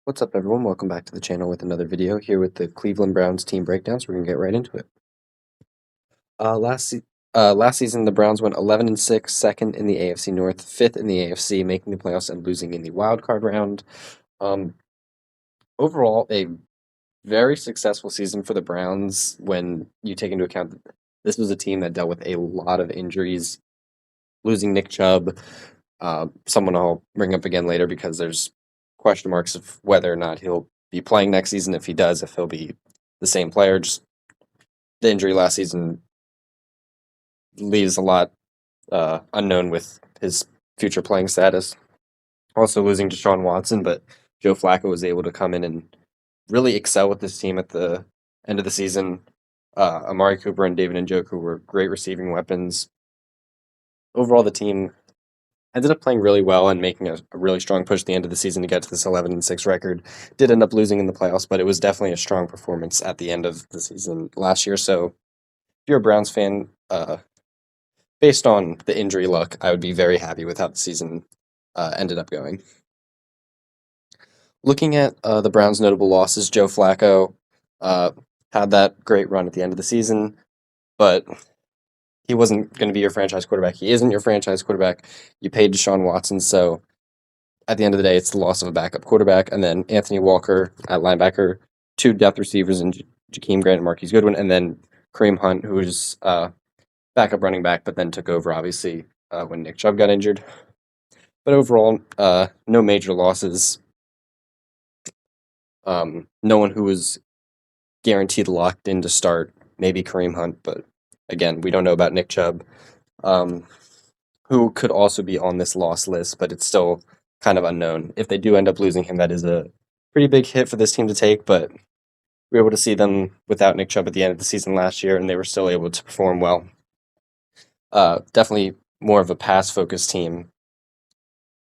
What's up, everyone? Welcome back to the channel with another video here with the Cleveland Browns team breakdowns. We're gonna get right into it. Last season, the Browns went 11-6, second in the AFC North, fifth in the AFC, making the playoffs and losing in the wild card round. Um, Overall, a very successful season for the Browns when you take into account that this was a team that dealt with a lot of injuries, losing Nick Chubb, someone I'll bring up again later because there's question marks of whether or not he'll be playing next season. If he does, if he'll be the same player. Just the injury last season leaves a lot unknown with his future playing status. Also losing Deshaun Watson, but Joe Flacco was able to come in and really excel with this team at the end of the season. Amari Cooper and David Njoku were great receiving weapons. Overall, the team ended up playing really well and making a really strong push at the end of the season to get to this 11-6 record. Did end up losing in the playoffs, but it was definitely a strong performance at the end of the season last year. So if you're a Browns fan, based on the injury luck, I would be very happy with how the season ended up going. Looking at the Browns' notable losses, Joe Flacco had that great run at the end of the season, but he wasn't going to be your franchise quarterback. He isn't your franchise quarterback. You paid Deshaun Watson, so at the end of the day, it's the loss of a backup quarterback. And then Anthony Walker at linebacker, two depth receivers in Jakeem Grant and Marquise Goodwin, and then Kareem Hunt, who was backup running back, but then took over, obviously, when Nick Chubb got injured. But overall, no major losses. No one who was guaranteed locked in to start, maybe Kareem Hunt, but again, we don't know about Nick Chubb, who could also be on this loss list, but it's still kind of unknown. If they do end up losing him, that is a pretty big hit for this team to take, but we were able to see them without Nick Chubb at the end of the season last year, and they were still able to perform well. Definitely more of a pass-focused team,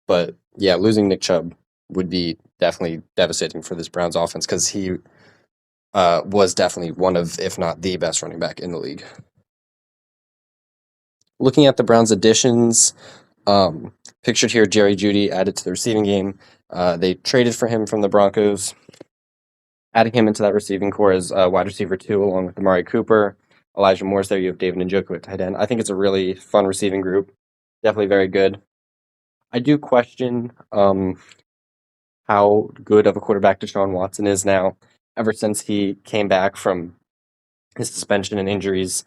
but yeah, losing Nick Chubb would be definitely devastating for this Browns offense because he was definitely one of, if not the best running back in the league. Looking at the Browns' additions, pictured here, Jerry Jeudy added to the receiving game. They traded for him from the Broncos, adding him into that receiving core as wide receiver 2, along with Amari Cooper. Elijah Moore's there. You have David Njoku at tight end. I think it's a really fun receiving group. Definitely very good. I do question how good of a quarterback Deshaun Watson is now. Ever since he came back from his suspension and injuries,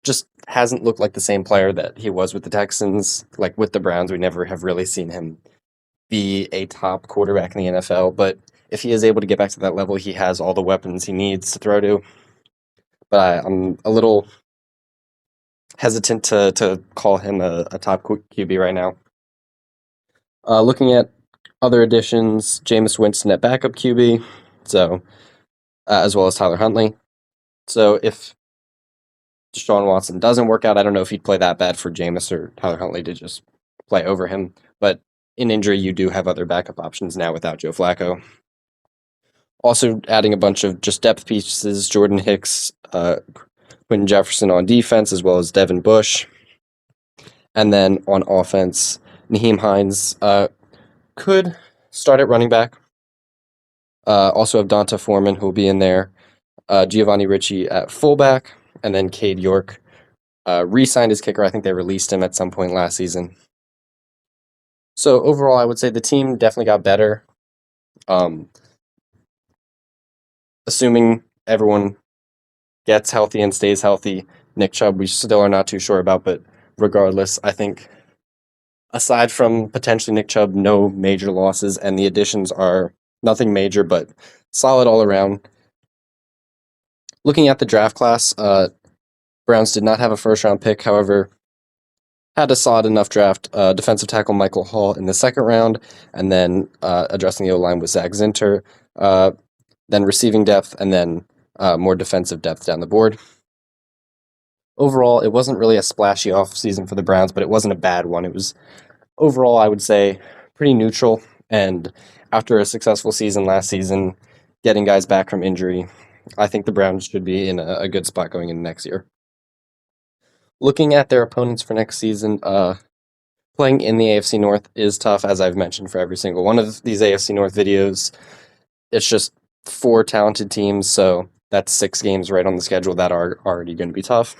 just hasn't looked like the same player that he was with the Texans. Like with the Browns, we never have really seen him be a top quarterback in the NFL. But if he is able to get back to that level, he has all the weapons he needs to throw to. But I'm a little hesitant to call him a top QB right now. Looking at other additions, Jameis Winston at backup QB, so as well as Tyler Huntley. So if Deshaun Watson doesn't work out, I don't know if he'd play that bad for Jameis or Tyler Huntley to just play over him. But in injury, you do have other backup options now without Joe Flacco. Also adding a bunch of just depth pieces, Jordan Hicks, Quentin Jefferson on defense, as well as Devin Bush. And then on offense, Nyheim Hines could start at running back. Also have Donta Foreman, who will be in there. Giovanni Ricci at fullback. And then Cade York re-signed his kicker. I think they released him at some point last season. So overall, I would say the team definitely got better. Assuming everyone gets healthy and stays healthy, Nick Chubb, we still are not too sure about, but regardless, I think aside from potentially Nick Chubb, no major losses, and the additions are nothing major, but solid all around. Looking at the draft class, Browns did not have a first-round pick, however, had a solid enough draft. Defensive tackle Michael Hall in the second round, and then addressing the O-line with Zach Zinter, then receiving depth, and then more defensive depth down the board. Overall, it wasn't really a splashy offseason for the Browns, but it wasn't a bad one. It was, overall, I would say, pretty neutral, and after a successful season last season, getting guys back from injury, I think the Browns should be in a good spot going into next year. Looking at their opponents for next season, playing in the AFC North is tough, as I've mentioned for every single one of these AFC North videos. it's just four talented teams, so that's 6 games right on the schedule that are already going to be tough.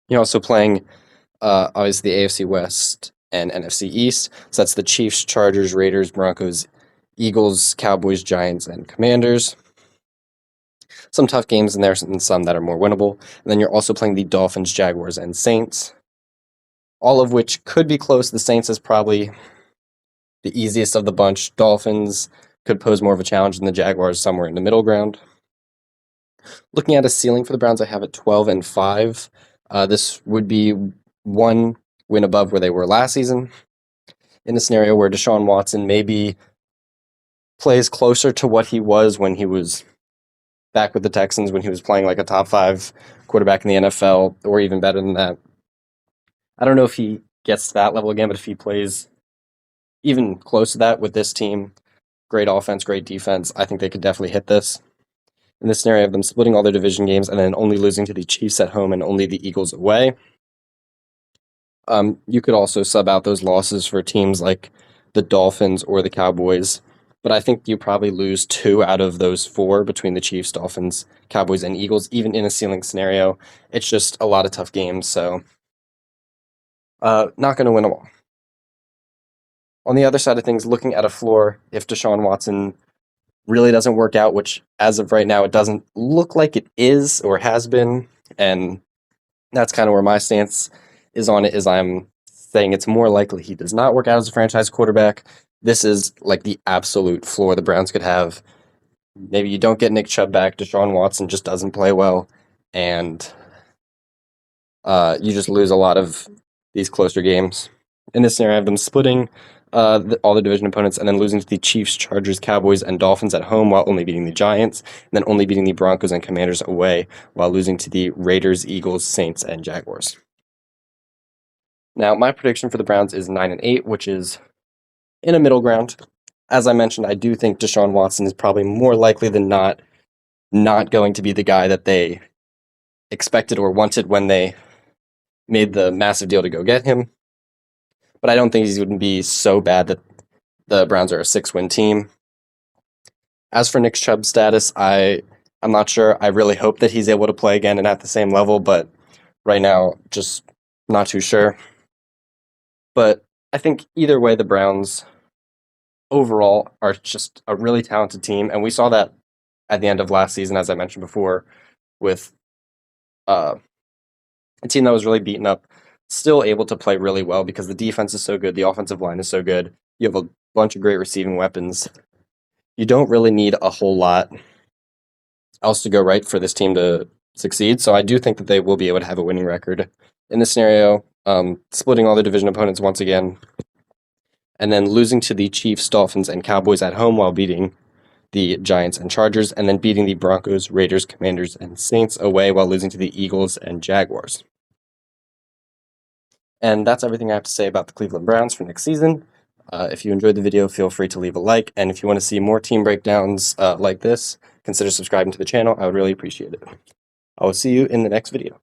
You're also playing, obviously, the AFC West and NFC East. So that's the Chiefs, Chargers, Raiders, Broncos, Eagles, Cowboys, Giants, and Commanders. Some tough games in there, and some that are more winnable. And then you're also playing the Dolphins, Jaguars, and Saints, all of which could be close. The Saints is probably the easiest of the bunch. Dolphins could pose more of a challenge than the Jaguars, somewhere in the middle ground. Looking at a ceiling for the Browns, I have it 12-5. This would be one win above where they were last season. In a scenario where Deshaun Watson maybe plays closer to what he was when he was back with the Texans, when he was playing like a top 5 quarterback in the NFL, or even better than that. I don't know if he gets to that level again, but if he plays even close to that with this team, great offense, great defense, I think they could definitely hit this. In this scenario of them splitting all their division games and then only losing to the Chiefs at home and only the Eagles away, you could also sub out those losses for teams like the Dolphins or the Cowboys. But I think you probably lose 2 out of those 4 between the Chiefs, Dolphins, Cowboys, and Eagles, even in a ceiling scenario. It's just a lot of tough games, so not going to win them all. On the other side of things, looking at a floor, if Deshaun Watson really doesn't work out, which as of right now, it doesn't look like it is or has been, and that's kind of where my stance is on it, is I'm saying it's more likely he does not work out as a franchise quarterback. This is like the absolute floor the Browns could have. Maybe you don't get Nick Chubb back, Deshaun Watson just doesn't play well, and you just lose a lot of these closer games. In this scenario, I have them splitting all the division opponents and then losing to the Chiefs, Chargers, Cowboys, and Dolphins at home while only beating the Giants, and then only beating the Broncos and Commanders away while losing to the Raiders, Eagles, Saints, and Jaguars. Now, my prediction for the Browns is 9-8, which is in a middle ground. As I mentioned, I do think Deshaun Watson is probably more likely than not going to be the guy that they expected or wanted when they made the massive deal to go get him. But I don't think he's going to be so bad that the Browns are a 6-win team. As for Nick Chubb's status, I'm not sure. I really hope that he's able to play again and at the same level, but right now, just not too sure. But I think either way, the Browns overall are just a really talented team, and we saw that at the end of last season, as I mentioned before, with a team that was really beaten up, still able to play really well because the defense is so good, the offensive line is so good, you have a bunch of great receiving weapons. You don't really need a whole lot else to go right for this team to succeed, so I do think that they will be able to have a winning record. In this scenario, splitting all their division opponents once again, and then losing to the Chiefs, Dolphins, and Cowboys at home while beating the Giants and Chargers, and then beating the Broncos, Raiders, Commanders, and Saints away while losing to the Eagles and Jaguars. And that's everything I have to say about the Cleveland Browns for next season. If you enjoyed the video, feel free to leave a like, and if you want to see more team breakdowns like this, consider subscribing to the channel. I would really appreciate it. I will see you in the next video.